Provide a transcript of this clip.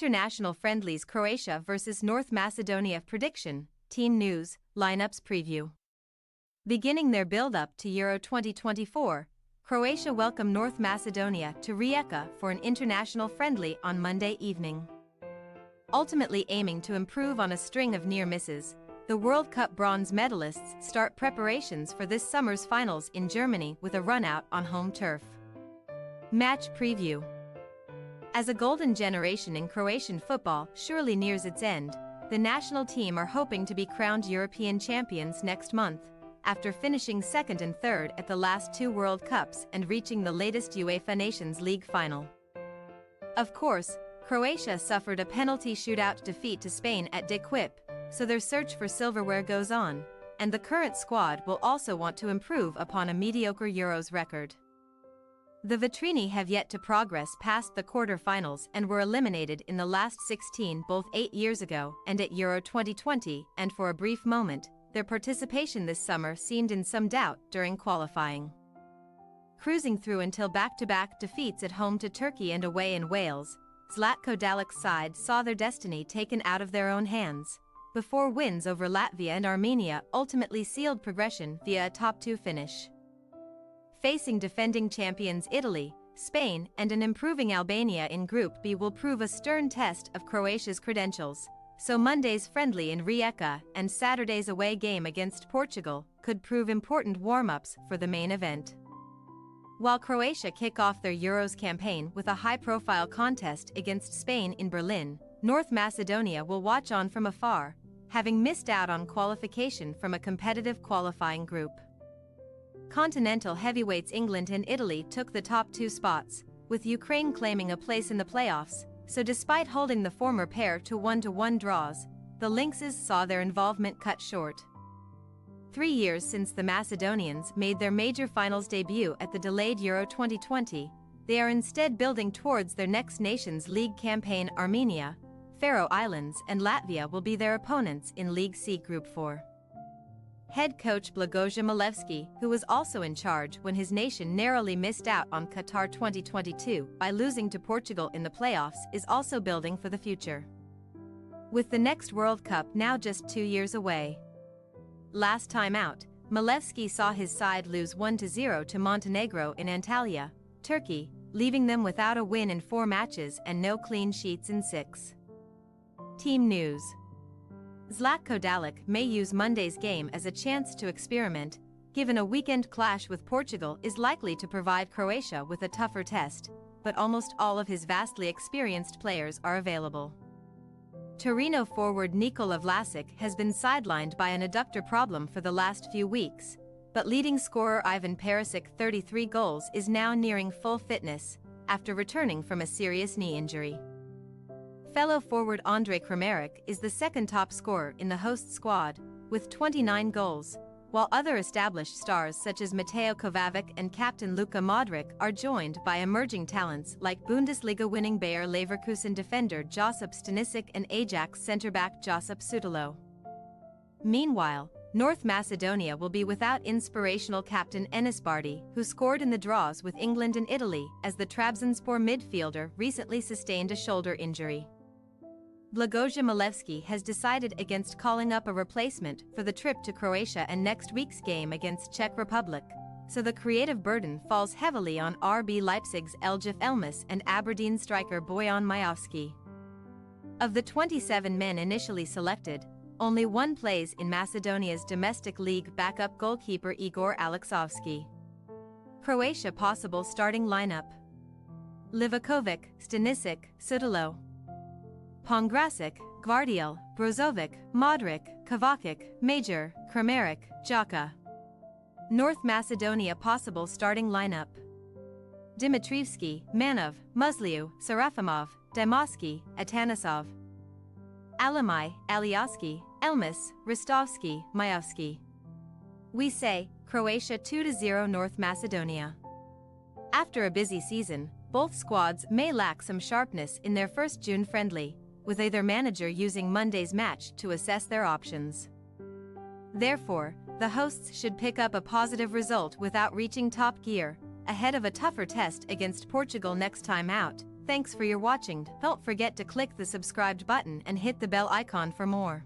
International Friendlies Croatia vs North Macedonia prediction, team news, lineups preview. Beginning their build-up to Euro 2024, Croatia welcomed North Macedonia to Rijeka for an international friendly on Monday evening. Ultimately aiming to improve on a string of near misses, the World Cup bronze medalists start preparations for this summer's finals in Germany with a run-out on home turf. Match preview. As a golden generation in Croatian football surely nears its end, the national team are hoping to be crowned European champions next month, after finishing second and third at the last two World Cups and reaching the latest UEFA Nations League final. Of course, Croatia suffered a penalty shootout defeat to Spain at De Kuip, so their search for silverware goes on, and the current squad will also want to improve upon a mediocre Euros record. The Vitrini have yet to progress past the quarter-finals and were eliminated in the last 16 both 8 years ago and at Euro 2020, and for a brief moment, their participation this summer seemed in some doubt during qualifying. Cruising through until back-to-back defeats at home to Turkey and away in Wales, Zlatko Dalic's side saw their destiny taken out of their own hands, before wins over Latvia and Armenia ultimately sealed progression via a top-2 finish. Facing defending champions Italy, Spain, and an improving Albania in Group B will prove a stern test of Croatia's credentials, so Monday's friendly in Rijeka and Saturday's away game against Portugal could prove important warm-ups for the main event. While Croatia kick off their Euros campaign with a high-profile contest against Spain in Berlin, North Macedonia will watch on from afar, having missed out on qualification from a competitive qualifying group. Continental heavyweights England and Italy took the top 2 spots, with Ukraine claiming a place in the playoffs, so despite holding the former pair to 1-1 draws, the Lynxes saw their involvement cut short. 3 years since the Macedonians made their major finals debut at the delayed Euro 2020, they are instead building towards their next Nations League campaign. Armenia, Faroe Islands and Latvia will be their opponents in League C Group 4. Head coach Blagoje Milevski, who was also in charge when his nation narrowly missed out on Qatar 2022 by losing to Portugal in the playoffs, is also building for the future. With the next World Cup now just 2 years away. Last time out, Milevski saw his side lose 1-0 to Montenegro in Antalya, Turkey, leaving them without a win in 4 matches and no clean sheets in 6. Team news. Zlatko Dalic may use Monday's game as a chance to experiment, given a weekend clash with Portugal is likely to provide Croatia with a tougher test, but almost all of his vastly experienced players are available. Torino forward Nikola Vlasic has been sidelined by an adductor problem for the last few weeks, but leading scorer Ivan Perisic, 33 goals, is now nearing full fitness, after returning from a serious knee injury. Fellow forward Andrej Kramaric is the second top scorer in the host squad, with 29 goals, while other established stars such as Mateo Kovacic and captain Luka Modric are joined by emerging talents like Bundesliga-winning Bayer Leverkusen defender Josip Stanisic and Ajax centre-back Josip Sutalo. Meanwhile, North Macedonia will be without inspirational captain Enis Bardi, who scored in the draws with England and Italy, as the Trabzonspor midfielder recently sustained a shoulder injury. Blagoje Milevski has decided against calling up a replacement for the trip to Croatia and next week's game against Czech Republic, so the creative burden falls heavily on RB Leipzig's Eljif Elmas and Aberdeen striker Bojan Majovski. Of the 27 men initially selected, only one plays in Macedonia's domestic league backup goalkeeper Igor Aleksovski. Croatia possible starting lineup: Livakovic, Stanisic, Sutalo, Pongracic, Gvardiol, Brozovic, Modric, Kovacic, Major, Kramaric, Xhaka. North Macedonia possible starting lineup: Dimitrievski, Manov, Musliu, Serafimov, Dimoski, Atanasov, Alamai, Alioski, Elmas, Ristovski, Majovski. We say, Croatia 2-0 North Macedonia. After a busy season, both squads may lack some sharpness in their first June friendly, with either manager using Monday's match to assess their options. Therefore, the hosts should pick up a positive result without reaching top gear, ahead of a tougher test against Portugal next time out, Thanks for your watching. Don't forget to click the subscribed button and hit the bell icon for more.